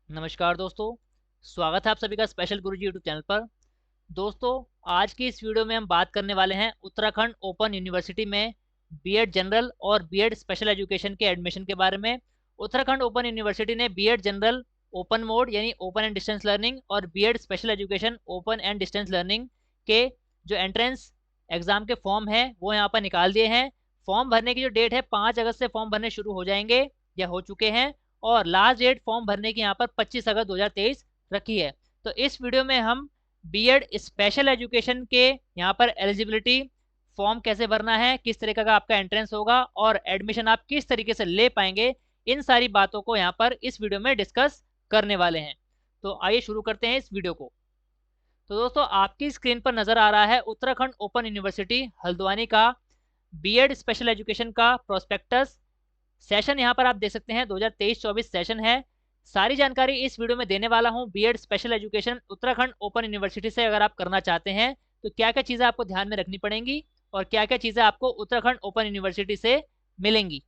नमस्कार दोस्तों, स्वागत है आप सभी का स्पेशल गुरुजी यूट्यूब चैनल पर। दोस्तों, आज की इस वीडियो में हम बात करने वाले हैं उत्तराखंड ओपन यूनिवर्सिटी में बीएड जनरल और बीएड स्पेशल एजुकेशन के एडमिशन के बारे में। उत्तराखंड ओपन यूनिवर्सिटी ने बीएड जनरल ओपन मोड यानी ओपन एंड डिस्टेंस लर्निंग और BEd special education open and distance learning के जो एंट्रेंस एग्जाम के फॉर्म हैं वो यहाँ पर निकाल दिए हैं। फॉर्म भरने की जो डेट है 5 अगस्त से फॉर्म भरने शुरू हो जाएंगे या हो चुके हैं, और लास्ट डेट फॉर्म भरने की यहाँ पर 25 अगस्त 2023 रखी है। तो इस वीडियो में हम बीएड स्पेशल एजुकेशन के यहाँ पर एलिजिबिलिटी फॉर्म कैसे भरना है, किस तरीके का आपका एंट्रेंस होगा और एडमिशन आप किस तरीके से ले पाएंगे, इन सारी बातों को यहाँ पर इस वीडियो में डिस्कस करने वाले हैं। तो आइए शुरू करते हैं इस वीडियो को। तो दोस्तों, आपकी स्क्रीन पर नजर आ रहा है उत्तराखंड ओपन यूनिवर्सिटी हल्द्वानी का बीएड स्पेशल एजुकेशन का प्रोस्पेक्टस। सेशन यहाँ पर आप देख सकते हैं 2023-24 सेशन है। सारी जानकारी इस वीडियो में देने वाला हूँ। BEd special education Uttarakhand open university से अगर आप करना चाहते हैं तो क्या क्या चीज़ें आपको ध्यान में रखनी पड़ेंगी और क्या क्या चीज़ें आपको उत्तराखंड ओपन यूनिवर्सिटी से मिलेंगी।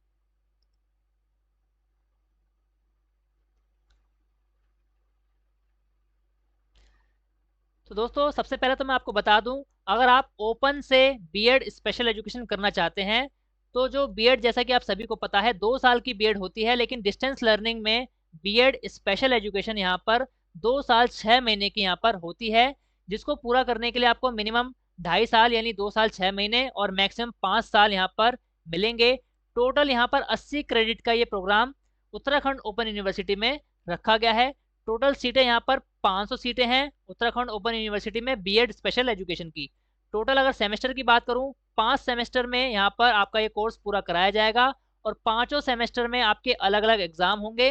तो दोस्तों, सबसे पहले तो मैं आपको बता दूं, अगर आप ओपन से बीएड स्पेशल एजुकेशन करना चाहते हैं तो जो बीएड, जैसा कि आप सभी को पता है, 2 साल की बीएड होती है, लेकिन डिस्टेंस लर्निंग में बीएड स्पेशल एजुकेशन यहाँ पर 2 साल 6 महीने की यहाँ पर होती है, जिसको पूरा करने के लिए आपको मिनिमम 2.5 साल यानी 2 साल 6 महीने और मैक्सिमम 5 साल यहाँ पर मिलेंगे। टोटल यहाँ पर 80 क्रेडिट का ये प्रोग्राम उत्तराखंड ओपन यूनिवर्सिटी में रखा गया है। टोटल सीटें यहाँ पर 500 सीटें हैं उत्तराखंड ओपन यूनिवर्सिटी में बीएड स्पेशल एजुकेशन की। टोटल अगर सेमेस्टर की बात करूँ, 5 सेमेस्टर में यहाँ पर आपका ये कोर्स पूरा कराया जाएगा और 5 सेमेस्टर में आपके अलग अलग एग्जाम होंगे।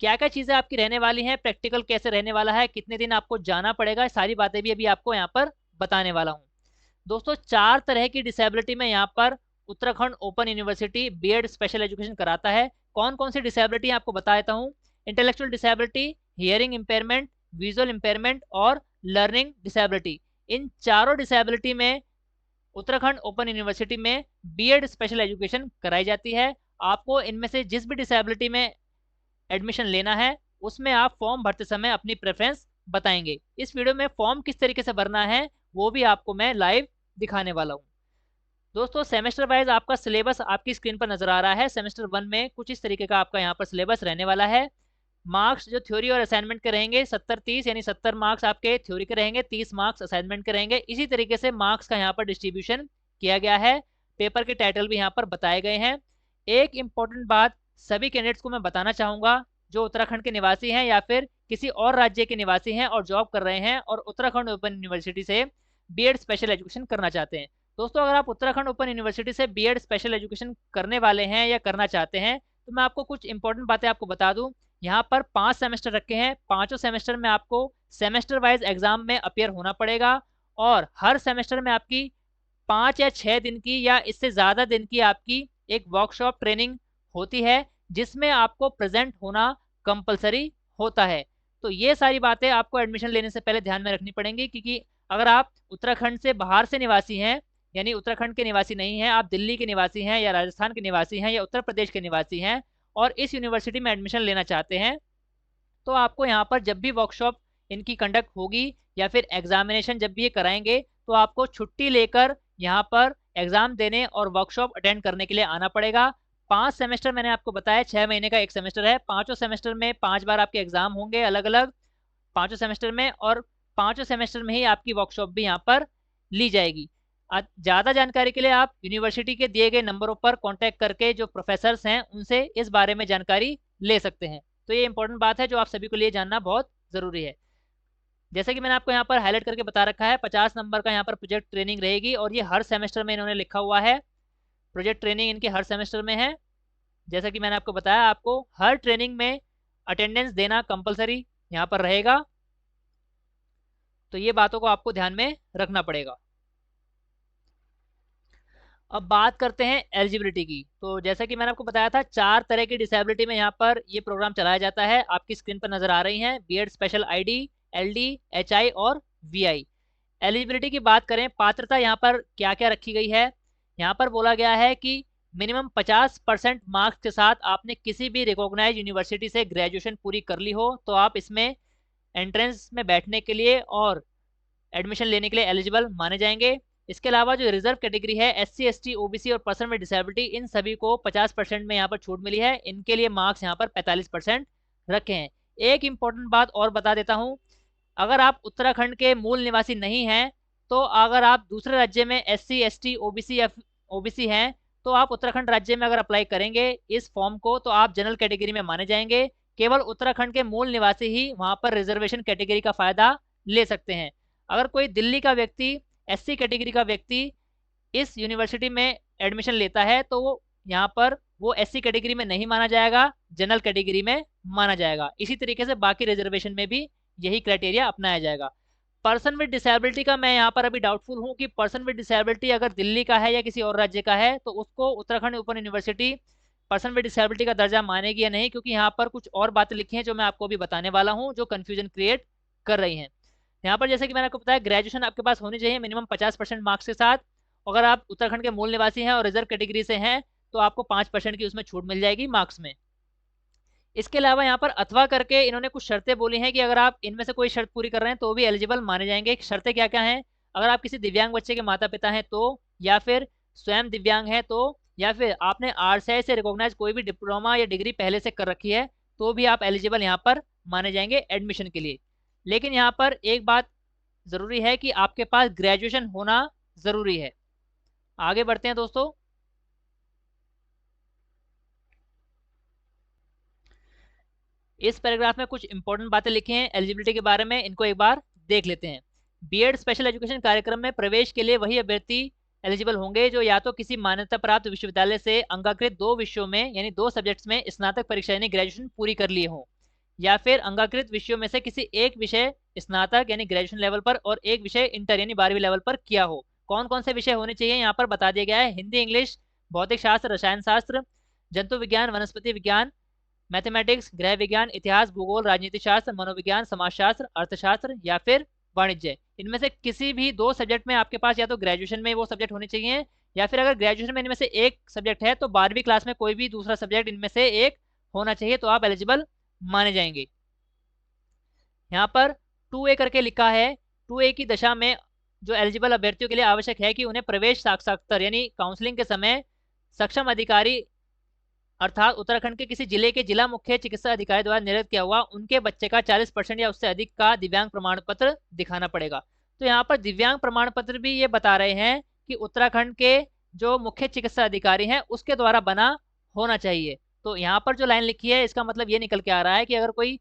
क्या क्या चीज़ें आपकी रहने वाली हैं, प्रैक्टिकल कैसे रहने वाला है, कितने दिन आपको जाना पड़ेगा, सारी बातें भी अभी आपको यहाँ पर बताने वाला हूँ। दोस्तों, 4 तरह की डिसेबिलिटी में यहाँ पर Uttarakhand open university BEd special education कराता है। कौन कौन सी डिसेबिलिटी आपको बता देता हूँ। Intellectual disability, hearing impairment, visual impairment और लर्निंग डिसेबिलिटी। इन चारों डिसेबिलिटी में उत्तराखंड ओपन यूनिवर्सिटी में बीएड स्पेशल एजुकेशन कराई जाती है। आपको इनमें से जिस भी डिसेबिलिटी में एडमिशन लेना है उसमें आप फॉर्म भरते समय अपनी प्रेफरेंस बताएंगे। इस वीडियो में फॉर्म किस तरीके से भरना है वो भी आपको मैं लाइव दिखाने वाला हूँ। दोस्तों, सेमेस्टर वाइज आपका सिलेबस आपकी स्क्रीन पर नजर आ रहा है। सेमेस्टर 1 में कुछ इस तरीके का आपका यहाँ पर सिलेबस रहने वाला है। मार्क्स जो थ्योरी और असाइनमेंट के रहेंगे 70-30 यानी 70 मार्क्स आपके थ्योरी के रहेंगे, 30 मार्क्स असाइनमेंट के रहेंगे। इसी तरीके से मार्क्स का यहाँ पर डिस्ट्रीब्यूशन किया गया है। पेपर के टाइटल भी यहाँ पर बताए गए हैं। एक इम्पॉर्टेंट बात सभी कैंडिडेट्स को मैं बताना चाहूँगा जो उत्तराखंड के निवासी हैं या फिर किसी और राज्य के निवासी हैं और जॉब कर रहे हैं और उत्तराखंड ओपन यूनिवर्सिटी से बीएड स्पेशल एजुकेशन करना चाहते हैं। दोस्तों, अगर आप उत्तराखंड ओपन यूनिवर्सिटी से बीएड स्पेशल एजुकेशन करने वाले हैं या करना चाहते हैं तो मैं आपको कुछ इंपॉर्टेंट बातें आपको बता दूं। यहाँ पर 5 सेमेस्टर रखे हैं। 5 सेमेस्टर में आपको सेमेस्टर वाइज एग्जाम में अपियर होना पड़ेगा और हर सेमेस्टर में आपकी 5 या 6 दिन की या इससे ज़्यादा दिन की आपकी एक वर्कशॉप ट्रेनिंग होती है जिसमें आपको प्रेजेंट होना कंपलसरी होता है। तो ये सारी बातें आपको एडमिशन लेने से पहले ध्यान में रखनी पड़ेंगी, क्योंकि अगर आप उत्तराखंड से बाहर से निवासी हैं यानी उत्तराखंड के निवासी नहीं हैं, आप दिल्ली के निवासी हैं या राजस्थान के निवासी हैं या उत्तर प्रदेश के निवासी हैं और इस यूनिवर्सिटी में एडमिशन लेना चाहते हैं, तो आपको यहाँ पर जब भी वर्कशॉप इनकी कंडक्ट होगी या फिर एग्जामिनेशन जब भी ये कराएंगे तो आपको छुट्टी लेकर यहाँ पर एग्जाम देने और वर्कशॉप अटेंड करने के लिए आना पड़ेगा। 5 सेमेस्टर मैंने आपको बताया, 6 महीने का एक सेमेस्टर है। 5 सेमेस्टर में 5 बार आपके एग्जाम होंगे अलग अलग 5 सेमेस्टर में, और 5 सेमेस्टर में ही आपकी वर्कशॉप भी यहाँ पर ली जाएगी। ज़्यादा जानकारी के लिए आप यूनिवर्सिटी के दिए गए नंबरों पर कांटेक्ट करके जो प्रोफेसर्स हैं उनसे इस बारे में जानकारी ले सकते हैं। तो ये इंपॉर्टेंट बात है जो आप सभी को लिए जानना बहुत ज़रूरी है। जैसे कि मैंने आपको यहाँ पर हाईलाइट करके बता रखा है, 50 नंबर का यहाँ पर प्रोजेक्ट ट्रेनिंग रहेगी और ये हर सेमेस्टर में इन्होंने लिखा हुआ है। प्रोजेक्ट ट्रेनिंग इनके हर सेमेस्टर में है। जैसा कि मैंने आपको बताया, आपको हर ट्रेनिंग में अटेंडेंस देना कंपलसरी यहाँ पर रहेगा। तो ये बातों को आपको ध्यान में रखना पड़ेगा। अब बात करते हैं एलिजिबिलिटी की। तो जैसा कि मैंने आपको बताया था, 4 तरह की डिसेबिलिटी में यहाँ पर ये प्रोग्राम चलाया जाता है। आपकी स्क्रीन पर नजर आ रही हैं BEd special ID, LD, HI और वीआई। एलिजिबिलिटी की बात करें, पात्रता यहाँ पर क्या क्या रखी गई है। यहाँ पर बोला गया है कि मिनिमम 50% मार्क्स के साथ आपने किसी भी रिकॉग्नाइज यूनिवर्सिटी से ग्रेजुएशन पूरी कर ली हो तो आप इसमें एंट्रेंस में बैठने के लिए और एडमिशन लेने के लिए एलिजिबल माने जाएंगे। इसके अलावा जो रिजर्व कैटेगरी है SC ST OBC और पर्सन विद डिसेबिलिटी, इन सभी को 50% में यहाँ पर छूट मिली है। इनके लिए मार्क्स यहाँ पर 45% रखे हैं। एक इम्पॉर्टेंट बात और बता देता हूँ, अगर आप उत्तराखंड के मूल निवासी नहीं हैं तो अगर आप दूसरे राज्य में SC ST OBC या OBC हैं तो आप उत्तराखंड राज्य में अगर अप्लाई करेंगे इस फॉर्म को तो आप जनरल कैटेगरी में माने जाएंगे। केवल उत्तराखंड के मूल निवासी ही वहां पर रिजर्वेशन कैटेगरी का फायदा ले सकते हैं। अगर कोई दिल्ली का व्यक्ति SC कैटेगरी का व्यक्ति इस यूनिवर्सिटी में एडमिशन लेता है तो वो यहाँ पर वो SC कैटेगरी में नहीं माना जाएगा, जनरल कैटेगरी में माना जाएगा। इसी तरीके से बाकी रिजर्वेशन में भी यही क्राइटेरिया अपनाया जाएगा। पर्सन विद डिसेबिलिटी का मैं यहाँ पर अभी डाउटफुल हूँ कि पर्सन विद डिसेबिलिटी अगर दिल्ली का है या किसी और राज्य का है तो उसको Uttarakhand open university person with disability का दर्जा मानेगी या नहीं, क्योंकि यहाँ पर कुछ और बातें लिखी हैं जो मैं आपको अभी बताने वाला हूँ जो कन्फ्यूजन क्रिएट कर रही हैं। यहाँ पर जैसे कि मैंने आपको बताया ग्रेजुएशन आपके पास होनी चाहिए मिनिमम 50% मार्क्स के साथ। अगर आप उत्तराखंड के मूल निवासी हैं और रिजर्व कैटेगरी से हैं तो आपको 5% की उसमें छूट मिल जाएगी मार्क्स में। इसके अलावा यहाँ पर अथवा करके इन्होंने कुछ शर्तें बोली हैं कि अगर आप इनमें से कोई शर्त पूरी कर रहे हैं तो भी एलिजिबल माने जाएंगे। शर्तें क्या क्या हैं, अगर आप किसी दिव्यांग बच्चे के माता पिता हैं तो, या फिर स्वयं दिव्यांग हैं तो, या फिर आपने RCI से रिकॉग्नाइज कोई भी डिप्लोमा या डिग्री पहले से कर रखी है तो भी आप एलिजिबल यहाँ पर माने जाएंगे एडमिशन के लिए। लेकिन यहाँ पर एक बात ज़रूरी है कि आपके पास ग्रेजुएशन होना ज़रूरी है। आगे बढ़ते हैं दोस्तों। इस पैराग्राफ में कुछ इंपॉर्टेंट बातें लिखी हैं एलिजिबिलिटी के बारे में, इनको एक बार देख लेते हैं। बीएड स्पेशल एजुकेशन कार्यक्रम में प्रवेश के लिए वही अभ्यर्थी एलिजिबल होंगे जो या तो किसी मान्यता प्राप्त विश्वविद्यालय से अंगाकृत 2 विषयों में यानी 2 सब्जेक्ट्स में स्नातक परीक्षा यानी ग्रेजुएशन पूरी कर लिए हों, या फिर अंगाकृत विषयों में से किसी एक विषय स्नातक यानी ग्रेजुएशन लेवल पर और एक विषय इंटर यानी 12वीं लेवल पर किया हो। कौन कौन से विषय होने चाहिए यहाँ पर बता दिया गया है। हिंदी, इंग्लिश, भौतिक शास्त्र, रसायन शास्त्र, जंतु विज्ञान, वनस्पति विज्ञान, मैथमेटिक्स, गृह विज्ञान, इतिहास, भूगोल, राजनीति शास्त्र, मनोविज्ञान, समाजशास्त्र, अर्थशास्त्र या फिर वाणिज्य। इनमें से किसी भी 2 सब्जेक्ट में आपके पास या तो ग्रेजुएशन में वो सब्जेक्ट होने चाहिए, या फिर अगर ग्रेजुएशन में इनमें से एक सब्जेक्ट है तो 12वीं क्लास में कोई भी दूसरा सब्जेक्ट इनमें से एक होना चाहिए तो आप एलिजिबल माने जाएंगे। यहाँ पर 2A करके लिखा है। 2A की दशा में जो एलिजिबल अभ्यर्थियों के लिए आवश्यक है कि उन्हें प्रवेश साक्षात्कार यानी काउंसलिंग के समय सक्षम अधिकारी अर्थात उत्तराखंड के किसी जिले के जिला मुख्य चिकित्सा अधिकारी द्वारा निर्धारित किया हुआ उनके बच्चे का 40% या उससे अधिक का दिव्यांग प्रमाण पत्र दिखाना पड़ेगा। तो यहाँ पर दिव्यांग प्रमाण पत्र भी ये बता रहे हैं कि उत्तराखंड के जो मुख्य चिकित्सा अधिकारी हैं उसके द्वारा बना होना चाहिए। तो यहाँ पर जो लाइन लिखी है इसका मतलब ये निकल के आ रहा है कि अगर कोई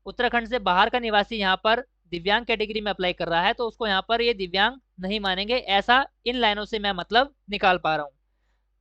उत्तराखंड से बाहर का निवासी यहाँ पर दिव्यांग कैटेगरी में अप्लाई कर रहा है तो उसको यहाँ पर ये दिव्यांग नहीं मानेंगे, ऐसा इन लाइनों से मैं मतलब निकाल पा रहा हूँ।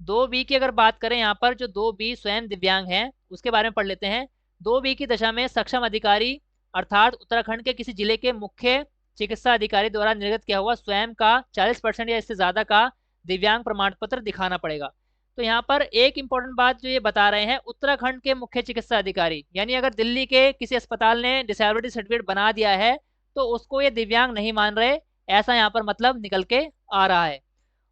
2B की अगर बात करें यहाँ पर जो 2B स्वयं दिव्यांग हैं उसके बारे में पढ़ लेते हैं। 2B की दशा में सक्षम अधिकारी अर्थात उत्तराखंड के किसी जिले के मुख्य चिकित्सा अधिकारी द्वारा निर्गत किया हुआ स्वयं का 40% या इससे ज़्यादा का दिव्यांग प्रमाण पत्र दिखाना पड़ेगा। तो यहाँ पर एक इम्पॉर्टेंट बात जो ये बता रहे हैं, उत्तराखंड के मुख्य चिकित्सा अधिकारी यानी अगर दिल्ली के किसी अस्पताल ने डिसेबिलिटी सर्टिफिकेट बना दिया है तो उसको ये दिव्यांग नहीं मान रहे, ऐसा यहाँ पर मतलब निकल के आ रहा है।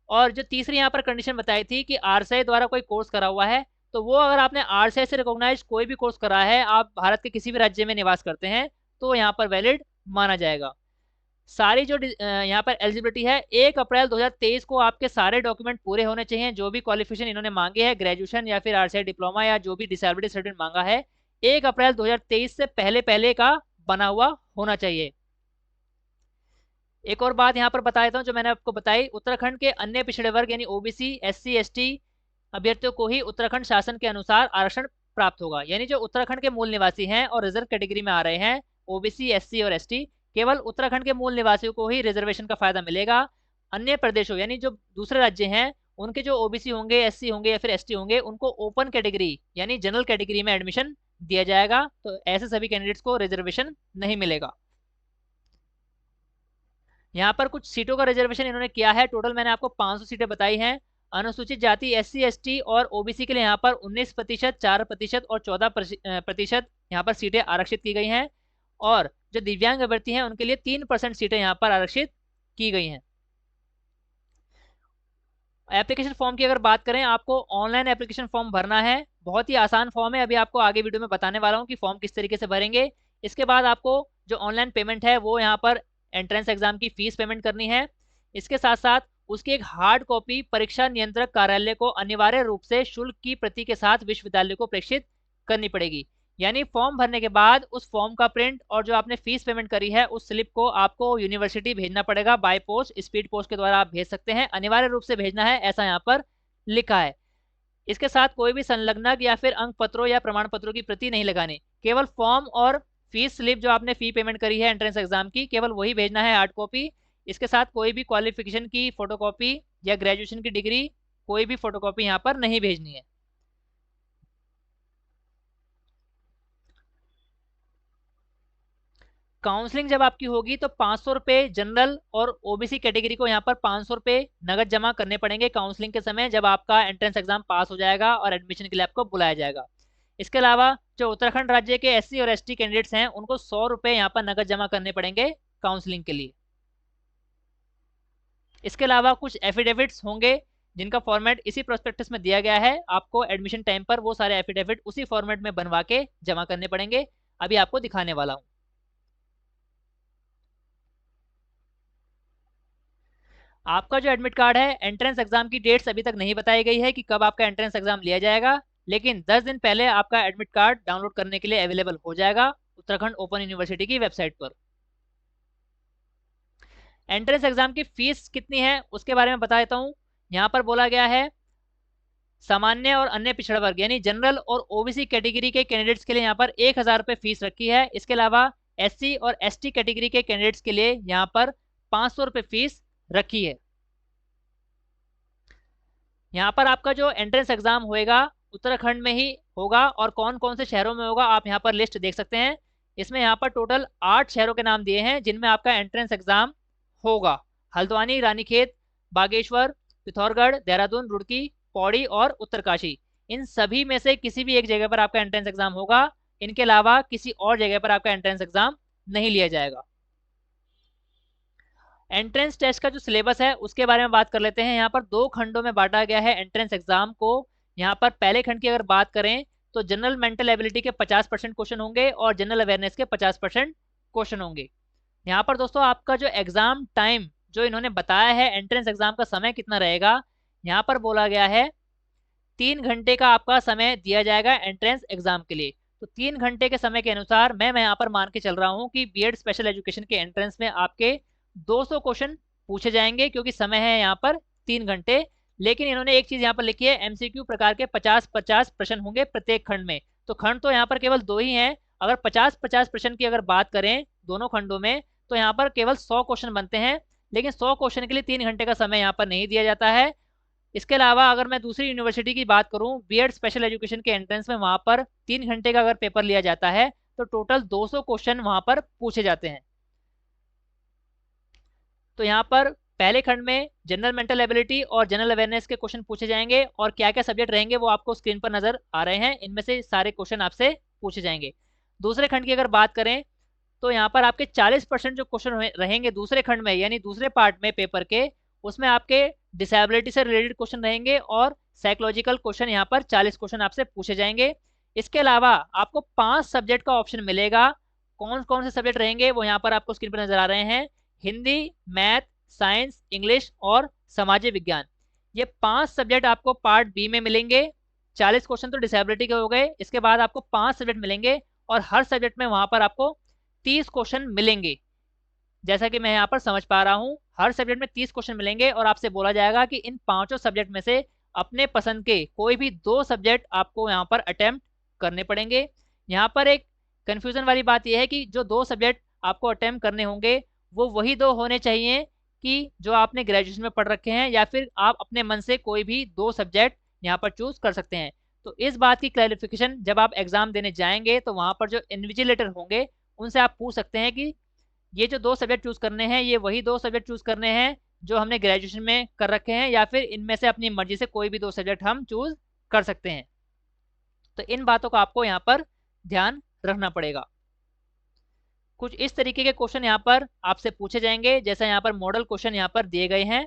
और जो तीसरी यहाँ पर कंडीशन बताई थी कि RCI द्वारा कोई कोर्स करा हुआ है, तो वो अगर आपने RCI से रिकॉग्नाइज कोई भी कोर्स करा है, आप भारत के किसी भी राज्य में निवास करते हैं तो यहाँ पर वैलिड माना जाएगा। सारी जो यहाँ पर एलिजिबिलिटी है 1 अप्रैल 2023 को आपके सारे डॉक्यूमेंट पूरे होने चाहिए। जो भी क्वालिफिकेशन इन्होंने मांगे है ग्रेजुएशन या फिर RCI डिप्लोमा या जो भी डिसेबिलिटी सर्टिफिकेट मांगा है 1 अप्रैल 2023 से पहले पहले का बना हुआ होना चाहिए। एक और बात यहाँ पर बता देता हूँ जो मैंने आपको बताई, उत्तराखंड के अन्य पिछड़े वर्ग यानी OBC SC ST अभ्यर्थियों को ही उत्तराखंड शासन के अनुसार आरक्षण प्राप्त होगा। यानी जो उत्तराखंड के मूल निवासी हैं और रिजर्व कैटेगरी में आ रहे हैं OBC SC और ST, केवल उत्तराखंड के मूल निवासियों को ही रिजर्वेशन का फायदा मिलेगा। अन्य प्रदेशों यानी जो दूसरे राज्य हैं उनके जो OBC होंगे, SC होंगे या फिर ST होंगे उनको ओपन कैटेगरी यानी जनरल कैटेगरी में एडमिशन दिया जाएगा। तो ऐसे सभी कैंडिडेट्स को रिजर्वेशन नहीं मिलेगा। यहाँ पर कुछ सीटों का रिजर्वेशन इन्होंने किया है। टोटल मैंने आपको 500 सीटें बताई हैं। अनुसूचित जाति SC ST और OBC के लिए यहाँ पर 19%, 4% और 14% यहाँ पर सीटें आरक्षित की गई हैं, और जो दिव्यांग अभ्यर्थी हैं उनके लिए 3% सीटें यहाँ पर आरक्षित की गई हैं। एप्लीकेशन फॉर्म की अगर बात करें, आपको ऑनलाइन एप्लीकेशन फॉर्म भरना है। बहुत ही आसान फॉर्म है, अभी आपको आगे वीडियो में बताने वाला हूँ कि फॉर्म किस तरीके से भरेंगे। इसके बाद आपको जो ऑनलाइन पेमेंट है वो यहाँ पर एंट्रेंस एग्जाम की फीस पेमेंट करनी है। इसके साथ साथ उसकी एक हार्ड कॉपी परीक्षा नियंत्रक कार्यालय को अनिवार्य रूप से शुल्क की प्रति के साथ विश्वविद्यालय को प्रेषित करनी पड़ेगी। यानी फॉर्म भरने के बाद उस फॉर्म का प्रिंट और जो आपने फीस पेमेंट करी है उस स्लिप को आपको यूनिवर्सिटी भेजना पड़ेगा। बाय पोस्ट, स्पीड पोस्ट के द्वारा आप भेज सकते हैं, अनिवार्य रूप से भेजना है, ऐसा यहाँ पर लिखा है। इसके साथ कोई भी संलग्नक या फिर अंक पत्रों या प्रमाण पत्रों की प्रति नहीं लगानी, केवल फॉर्म और फीस स्लिप जो आपने फी पेमेंट करी है एंट्रेंस एग्जाम की, केवल वही भेजना है, हार्ड कॉपी। इसके साथ कोई भी क्वालिफिकेशन की फोटोकॉपी या ग्रेजुएशन की डिग्री, कोई भी फोटोकॉपी यहाँ पर नहीं भेजनी है। काउंसलिंग जब आपकी होगी तो 500 रुपये जनरल और ओबीसी कैटेगरी को यहाँ पर 500 रुपये नगद जमा करने पड़ेंगे काउंसलिंग के समय, जब आपका एंट्रेंस एग्जाम पास हो जाएगा और एडमिशन के लिए आपको बुलाया जाएगा। इसके अलावा जो उत्तराखंड राज्य के एससी और एसटी कैंडिडेट्स हैं उनको 100 रुपये यहाँ पर नगद जमा करने पड़ेंगे काउंसलिंग के लिए। इसके अलावा कुछ एफिडेविट्स होंगे जिनका फॉर्मेट इसी प्रोस्पेक्टस में दिया गया है, आपको एडमिशन टाइम पर वो सारे एफिडेविट उसी फॉर्मेट में बनवा के जमा करने पड़ेंगे। अभी आपको दिखाने वाला हूँ। आपका जो एडमिट कार्ड है, एंट्रेंस एग्जाम की डेट्स अभी तक नहीं बताई गई है कि कब आपका एंट्रेंस एग्जाम लिया जाएगा, लेकिन 10 दिन पहले आपका एडमिट कार्ड डाउनलोड करने के लिए अवेलेबल हो जाएगा उत्तराखंड ओपन यूनिवर्सिटी की वेबसाइट पर। एंट्रेंस एग्जाम की फीस कितनी है उसके बारे में बता देता हूँ। यहाँ पर बोला गया है सामान्य और अन्य पिछड़ा वर्ग यानी जनरल और ओबीसी कैटेगरी के कैंडिडेट्स के लिए यहाँ पर 1000 रुपये फीस रखी है। इसके अलावा एससी और एसटी कैटेगरी के कैंडिडेट्स के लिए यहाँ पर 500 रुपये फीस रखी है। यहाँ पर आपका जो एंट्रेंस एग्जाम होएगा उत्तराखंड में ही होगा, और कौन कौन से शहरों में होगा आप यहाँ पर लिस्ट देख सकते हैं। इसमें यहाँ पर टोटल 8 शहरों के नाम दिए हैं जिनमें आपका एंट्रेंस एग्जाम होगा। हल्द्वानी, रानीखेत, बागेश्वर, पिथौरगढ़, देहरादून, रुड़की, पौड़ी और उत्तरकाशी, इन सभी में से किसी भी एक जगह पर आपका एंट्रेंस एग्जाम होगा। इनके अलावा किसी और जगह पर आपका एंट्रेंस एग्जाम नहीं लिया जाएगा। एंट्रेंस टेस्ट का जो सिलेबस है उसके बारे में बात कर लेते हैं। यहाँ पर 2 खंडों में बांटा गया है एंट्रेंस एग्जाम को। यहाँ पर पहले खंड की अगर बात करें तो जनरल मेंटल एबिलिटी के 50% क्वेश्चन होंगे और जनरल अवेयरनेस के 50% क्वेश्चन होंगे। यहाँ पर दोस्तों आपका जो एग्जाम टाइम जो इन्होंने बताया है, एंट्रेंस एग्जाम का समय कितना रहेगा, यहाँ पर बोला गया है 3 घंटे का आपका समय दिया जाएगा एंट्रेंस एग्जाम के लिए। तो 3 घंटे के समय के अनुसार मैं यहाँ पर मान के चल रहा हूँ कि बीएड स्पेशल एजुकेशन के एंट्रेंस में आपके 200 क्वेश्चन पूछे जाएंगे, क्योंकि समय है यहाँ पर 3 घंटे। लेकिन इन्होंने एक चीज यहाँ पर लिखी है, एमसीक्यू प्रकार के 50-50 प्रश्न होंगे प्रत्येक खंड में। तो खंड तो यहाँ पर केवल 2 ही हैं। अगर 50-50 प्रश्न की अगर बात करें दोनों खंडों में तो यहाँ पर केवल 100 क्वेश्चन बनते हैं, लेकिन 100 क्वेश्चन के लिए 3 घंटे का समय यहाँ पर नहीं दिया जाता है। इसके अलावा अगर मैं दूसरी यूनिवर्सिटी की बात करूं बीएड स्पेशल एजुकेशन के एंट्रेंस में, वहां पर 3 घंटे का अगर पेपर लिया जाता है तो टोटल 200 क्वेश्चन वहां पर पूछे जाते हैं। तो यहाँ पर पहले खंड में जनरल मेंटल एबिलिटी और जनरल अवेयरनेस के क्वेश्चन पूछे जाएंगे, और क्या क्या सब्जेक्ट रहेंगे वो आपको स्क्रीन पर नजर आ रहे हैं। इनमें से सारे क्वेश्चन आपसे पूछे जाएंगे। दूसरे खंड की अगर बात करें तो यहाँ पर आपके 40% जो क्वेश्चन रहेंगे दूसरे खंड में, यानी दूसरे पार्ट में पेपर के, उसमें आपके डिसेबिलिटी से रिलेटेड क्वेश्चन रहेंगे और साइकोलॉजिकल क्वेश्चन यहाँ पर 40 क्वेश्चन आपसे पूछे जाएंगे। इसके अलावा आपको 5 सब्जेक्ट का ऑप्शन मिलेगा। कौन कौन से सब्जेक्ट रहेंगे वो यहाँ पर आपको स्क्रीन पर नजर आ रहे हैं। हिंदी, मैथ, साइंस, इंग्लिश और सामाजिक विज्ञान, ये 5 सब्जेक्ट आपको पार्ट बी में मिलेंगे। 40 क्वेश्चन तो डिसेबिलिटी के हो गए। इसके बाद आपको 5 सब्जेक्ट मिलेंगे और हर सब्जेक्ट में वहां पर आपको 30 क्वेश्चन मिलेंगे। जैसा कि मैं यहाँ पर समझ पा रहा हूँ, हर सब्जेक्ट में 30 क्वेश्चन मिलेंगे और आपसे बोला जाएगा कि इन 5 सब्जेक्ट में से अपने पसंद के कोई भी 2 सब्जेक्ट आपको यहाँ पर अटेम्प्ट करने पड़ेंगे। यहाँ पर एक कंफ्यूजन वाली बात यह है कि जो 2 सब्जेक्ट आपको अटेम्प्ट करने होंगे वो वही 2 होने चाहिए कि जो आपने ग्रेजुएशन में पढ़ रखे हैं, या फिर आप अपने मन से कोई भी 2 सब्जेक्ट यहाँ पर चूज कर सकते हैं। तो इस बात की क्लैरिफिकेशन जब आप एग्जाम देने जाएंगे तो वहां पर जो इन्विजिलेटर होंगे उनसे आप पूछ सकते हैं कि ये जो 2 सब्जेक्ट चूज करने हैं ये वही 2 सब्जेक्ट चूज करने हैं जो हमने ग्रेजुएशन में कर रखे हैं, या फिर इनमें से अपनी मर्जी से कोई भी 2 सब्जेक्ट हम चूज कर सकते हैं। तो इन बातों का आपको यहाँ पर ध्यान रखना पड़ेगा। कुछ इस तरीके के क्वेश्चन यहाँ पर आपसे पूछे जाएंगे, जैसा यहाँ पर मॉडल क्वेश्चन यहाँ पर दिए गए हैं।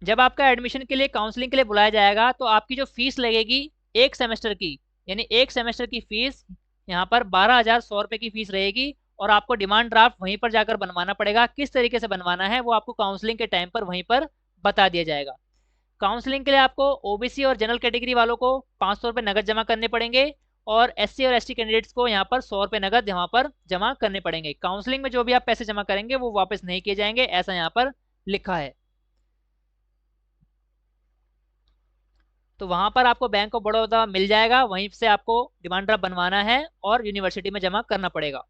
जब आपका एडमिशन के लिए काउंसलिंग के लिए बुलाया जाएगा तो आपकी जो फीस लगेगी एक सेमेस्टर की, यानी एक सेमेस्टर की फीस यहाँ पर 12,100 रुपये की फीस रहेगी। और आपको डिमांड ड्राफ्ट वहीं पर जाकर बनवाना पड़ेगा। किस तरीके से बनवाना है वो आपको काउंसलिंग के टाइम पर वहीं पर बता दिया जाएगा। काउंसलिंग के लिए आपको ओबीसी और जनरल कैटेगरी वालों को 500 रुपये नगद जमा करने पड़ेंगे, और एससी और एसटी कैंडिडेट्स को यहाँ पर 100 रुपये नगद यहाँ पर जमा करने पड़ेंगे। काउंसलिंग में जो भी आप पैसे जमा करेंगे वो वापस नहीं किए जाएंगे, ऐसा यहाँ पर लिखा है। तो वहां पर आपको बैंक ऑफ बड़ौदा मिल जाएगा, वहीं से आपको डिमांड ड्राफ्ट बनवाना है और यूनिवर्सिटी में जमा करना पड़ेगा।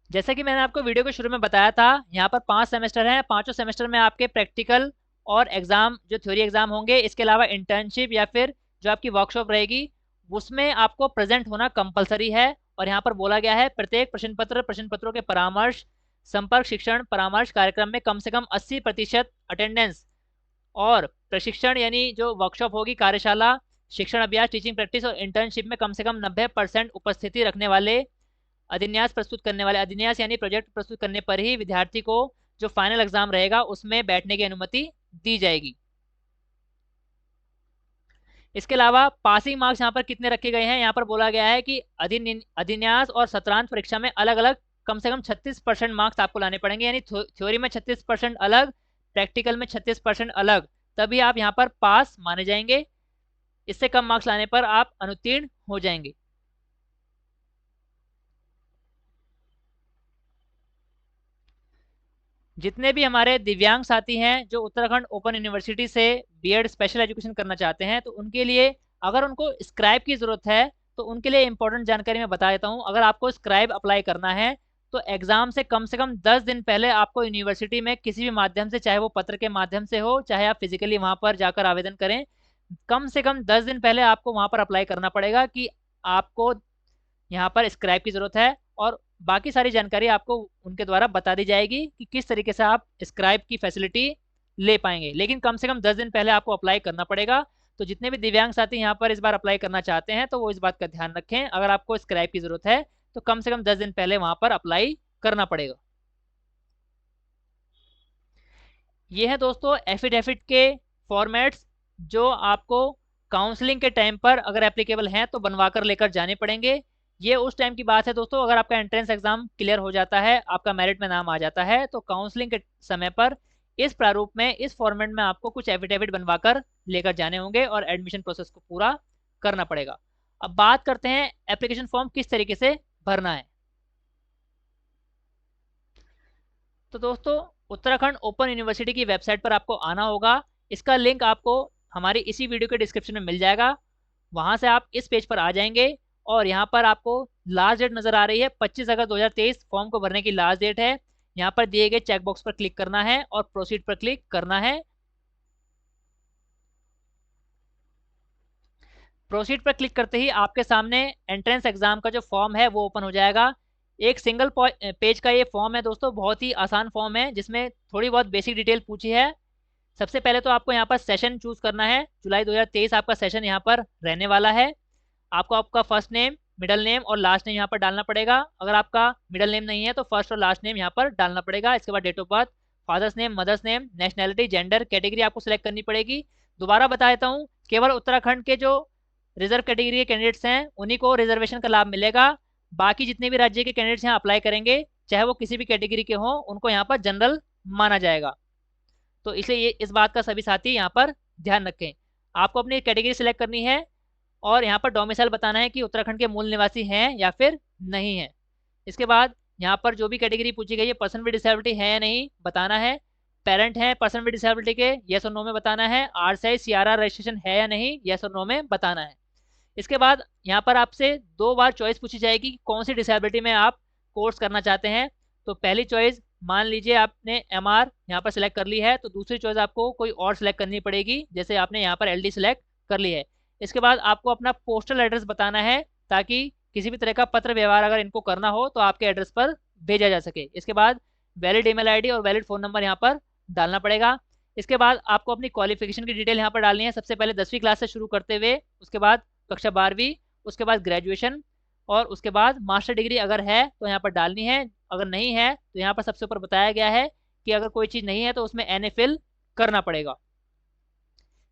जैसा कि मैंने आपको वीडियो के शुरू में बताया था, यहाँ पर 5 सेमेस्टर हैं। पांचों सेमेस्टर में आपके प्रैक्टिकल और एग्जाम, जो थ्योरी एग्जाम होंगे, इसके अलावा इंटर्नशिप या फिर जो आपकी वर्कशॉप रहेगी उसमें आपको प्रेजेंट होना कंपलसरी है। और यहाँ पर बोला गया है प्रत्येक प्रश्न पत्रों के परामर्श, संपर्क शिक्षण परामर्श कार्यक्रम में कम से कम 80% अटेंडेंस, और प्रशिक्षण यानी जो वर्कशॉप होगी, कार्यशाला, शिक्षण अभ्यास, टीचिंग प्रैक्टिस और इंटर्नशिप में कम से कम 90% उपस्थिति रखने वाले, अधिन्यास प्रस्तुत करने वाले, अधिन्यास यानी प्रोजेक्ट प्रस्तुत करने पर ही विद्यार्थी को जो फाइनल एग्जाम रहेगा उसमें बैठने की अनुमति दी जाएगी। इसके अलावा पासिंग मार्क्स यहाँ पर कितने रखे गए हैं, यहाँ पर बोला गया है कि अधिन्यास और सत्रांत परीक्षा में अलग अलग कम से कम 36% मार्क्स आपको लाने पड़ेंगे, यानी थ्योरी में 36% अलग, प्रैक्टिकल में 36% अलग, तभी आप यहाँ पर पास माने जाएंगे। इससे कम मार्क्स लाने पर आप अनुत्तीर्ण हो जाएंगे। जितने भी हमारे दिव्यांग साथी हैं जो उत्तराखंड ओपन यूनिवर्सिटी से बीएड स्पेशल एजुकेशन करना चाहते हैं, तो उनके लिए अगर उनको स्क्राइब की ज़रूरत है तो उनके लिए इंपॉर्टेंट जानकारी मैं बता देता हूँ। अगर आपको स्क्राइब अप्लाई करना है तो एग्ज़ाम से कम 10 दिन पहले आपको यूनिवर्सिटी में किसी भी माध्यम से, चाहे वो पत्र के माध्यम से हो, चाहे आप फिजिकली वहाँ पर जाकर आवेदन करें, कम से कम 10 दिन पहले आपको वहाँ पर अप्लाई करना पड़ेगा कि आपको यहाँ पर स्क्राइब की ज़रूरत है। और बाकी सारी जानकारी आपको उनके द्वारा बता दी जाएगी कि किस तरीके से आप स्क्राइब की फैसिलिटी ले पाएंगे, लेकिन कम से कम 10 दिन पहले आपको अप्लाई करना पड़ेगा। तो जितने भी दिव्यांग साथी यहाँ पर इस बार अप्लाई करना चाहते हैं तो वो इस बात का ध्यान रखें, अगर आपको स्क्राइब की ज़रूरत है तो कम से कम 10 दिन पहले वहाँ पर अप्लाई करना पड़ेगा। ये है दोस्तों एफिडेविट के फॉर्मेट्स जो आपको काउंसलिंग के टाइम पर अगर एप्लीकेबल हैं तो बनवा कर लेकर जाने पड़ेंगे। ये उस टाइम की बात है दोस्तों, अगर आपका एंट्रेंस एग्जाम क्लियर हो जाता है, आपका मेरिट में नाम आ जाता है, तो काउंसलिंग के समय पर इस प्रारूप में, इस फॉर्मेट में आपको कुछ एफिडेविट बनवा कर लेकर जाने होंगे और एडमिशन प्रोसेस को पूरा करना पड़ेगा। अब बात करते हैं एप्लीकेशन फॉर्म किस तरीके से भरना है। तो दोस्तों उत्तराखंड ओपन यूनिवर्सिटी की वेबसाइट पर आपको आना होगा। इसका लिंक आपको हमारी इसी वीडियो के डिस्क्रिप्शन में मिल जाएगा। वहां से आप इस पेज पर आ जाएंगे और यहाँ पर आपको लास्ट डेट नज़र आ रही है 25 अगस्त 2023 फॉर्म को भरने की लास्ट डेट है। यहाँ पर दिए गए चेकबॉक्स पर क्लिक करना है और प्रोसीड पर क्लिक करना है। प्रोसीड पर क्लिक करते ही आपके सामने एंट्रेंस एग्जाम का जो फॉर्म है वो ओपन हो जाएगा। एक सिंगल पेज का ये फॉर्म है दोस्तों, बहुत ही आसान फॉर्म है जिसमें थोड़ी बहुत बेसिक डिटेल पूछी है। सबसे पहले तो आपको यहाँ पर सेशन चूज करना है। जुलाई 2023 आपका सेशन यहाँ पर रहने वाला है। आपको आपका फर्स्ट नेम, मिडल नेम और लास्ट नेम यहाँ पर डालना पड़ेगा। अगर आपका मिडल नेम नहीं है तो फर्स्ट और लास्ट नेम यहाँ पर डालना पड़ेगा। इसके बाद date of birth, father's name, mother's name, nationality, gender, category आपको सिलेक्ट करनी पड़ेगी। दोबारा बता देता हूँ, केवल उत्तराखंड के जो रिजर्व कैटेगरी के कैंडिडेट्स हैं उन्हीं को रिजर्वेशन का लाभ मिलेगा। बाकी जितने भी राज्य के कैंडिडेट्स यहाँ अप्लाई करेंगे, चाहे वो किसी भी कैटेगरी के हों, उनको यहाँ पर जनरल माना जाएगा। तो इसलिए ये इस बात का सभी साथी यहाँ पर ध्यान रखें। आपको अपनी कैटेगरी सिलेक्ट करनी है और यहाँ पर डोमिसाइल बताना है कि उत्तराखंड के मूल निवासी हैं या फिर नहीं है। इसके बाद यहाँ पर जो भी कैटेगरी पूछी गई है, पर्सन विद डिसेबिलिटी है या नहीं बताना है। पेरेंट हैं पर्सन विद डिसेबिलिटी के, येस और नो में बताना है। आरसीआई सीआरआर रजिस्ट्रेशन है या नहीं, येस और नो में बताना है। इसके बाद यहाँ पर आपसे 2 बार चॉइस पूछी जाएगी कि कौन सी डिसेबिलिटी में आप कोर्स करना चाहते हैं। तो पहली चॉइस मान लीजिए आपने एमआर यहाँ पर सिलेक्ट कर ली है, तो दूसरी चॉइस आपको कोई और सिलेक्ट करनी पड़ेगी, जैसे आपने यहाँ पर एलडी सिलेक्ट कर ली है। इसके बाद आपको अपना पोस्टल एड्रेस बताना है ताकि किसी भी तरह का पत्र व्यवहार अगर इनको करना हो तो आपके एड्रेस पर भेजा जा सके। इसके बाद वैलिड ईमेल आईडी और वैलिड फ़ोन नंबर यहाँ पर डालना पड़ेगा। इसके बाद आपको अपनी क्वालिफिकेशन की डिटेल यहाँ पर डालनी है। सबसे पहले 10वीं क्लास से शुरू करते हुए उसके बाद कक्षा 12वीं उसके बाद ग्रेजुएशन और उसके बाद मास्टर डिग्री अगर है तो यहाँ पर डालनी है, अगर नहीं है तो यहाँ पर सबसे ऊपर बताया गया है कि अगर कोई चीज़ नहीं है तो उसमें NA फिल करना पड़ेगा।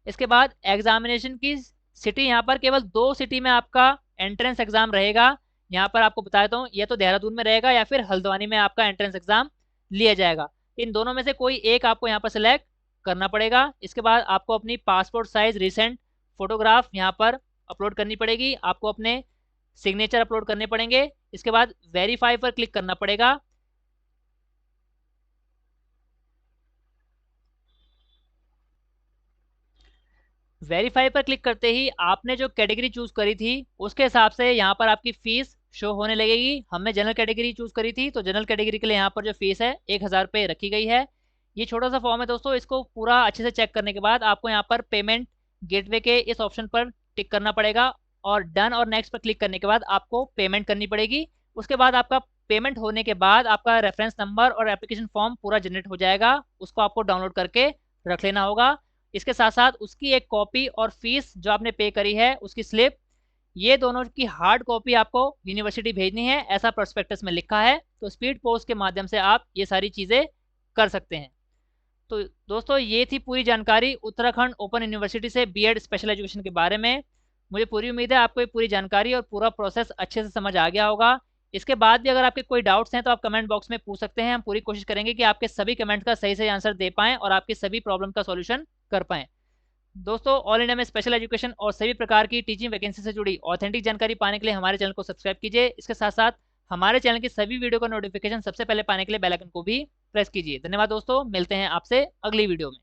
इसके बाद एग्जामिनेशन की सिटी, यहाँ पर केवल 2 सिटी में आपका एंट्रेंस एग्जाम रहेगा। यहाँ पर आपको बता देता हूँ, या तो देहरादून में रहेगा या फिर हल्द्वानी में आपका एंट्रेंस एग्जाम लिया जाएगा। इन दोनों में से कोई एक आपको यहाँ पर सिलेक्ट करना पड़ेगा। इसके बाद आपको अपनी पासपोर्ट साइज रिसेंट फोटोग्राफ यहाँ पर अपलोड करनी पड़ेगी, आपको अपने सिग्नेचर अपलोड करने पड़ेंगे। इसके बाद वेरीफाई पर क्लिक करना पड़ेगा। वेरीफाई पर क्लिक करते ही आपने जो कैटेगरी चूज करी थी उसके हिसाब से यहाँ पर आपकी फीस शो होने लगेगी। हमने जनरल कैटेगरी चूज करी थी तो जनरल कैटेगरी के लिए यहाँ पर जो फीस है 1000 रुपये रखी गई है। ये छोटा सा फॉर्म है दोस्तों, इसको पूरा अच्छे से चेक करने के बाद आपको यहाँ पर पेमेंट गेटवे के इस ऑप्शन पर टिक करना पड़ेगा और डन और नेक्स्ट पर क्लिक करने के बाद आपको पेमेंट करनी पड़ेगी। उसके बाद आपका पेमेंट होने के बाद आपका रेफरेंस नंबर और एप्लीकेशन फॉर्म पूरा जनरेट हो जाएगा, उसको आपको डाउनलोड करके रख लेना होगा। इसके साथ साथ उसकी एक कॉपी और फीस जो आपने पे करी है उसकी स्लिप, ये दोनों की हार्ड कॉपी आपको यूनिवर्सिटी भेजनी है, ऐसा प्रोस्पेक्टस में लिखा है। तो स्पीड पोस्ट के माध्यम से आप ये सारी चीज़ें कर सकते हैं। तो दोस्तों ये थी पूरी जानकारी उत्तराखंड ओपन यूनिवर्सिटी से बीएड स्पेशल एजुकेशन के बारे में। मुझे पूरी उम्मीद है आपको ये पूरी जानकारी और पूरा प्रोसेस अच्छे से समझ आ गया होगा। इसके बाद भी अगर आपके कोई डाउट्स हैं तो आप कमेंट बॉक्स में पूछ सकते हैं, हम पूरी कोशिश करेंगे कि आपके सभी कमेंट का सही आंसर दे पाएँ और आपकी सभी प्रॉब्लम का सॉल्यूशन कर पाएँ। दोस्तों ऑल इंडिया में स्पेशल एजुकेशन और सभी प्रकार की टीचिंग वैकेंसी से जुड़ी ऑथेंटिक जानकारी पाने के लिए हमारे चैनल को सब्सक्राइब कीजिए। इसके साथ साथ हमारे चैनल की सभी वीडियो का नोटिफिकेशन सबसे पहले पाने के लिए बेल आइकन को भी प्रेस कीजिए। धन्यवाद दोस्तों, मिलते हैं आपसे अगली वीडियो में।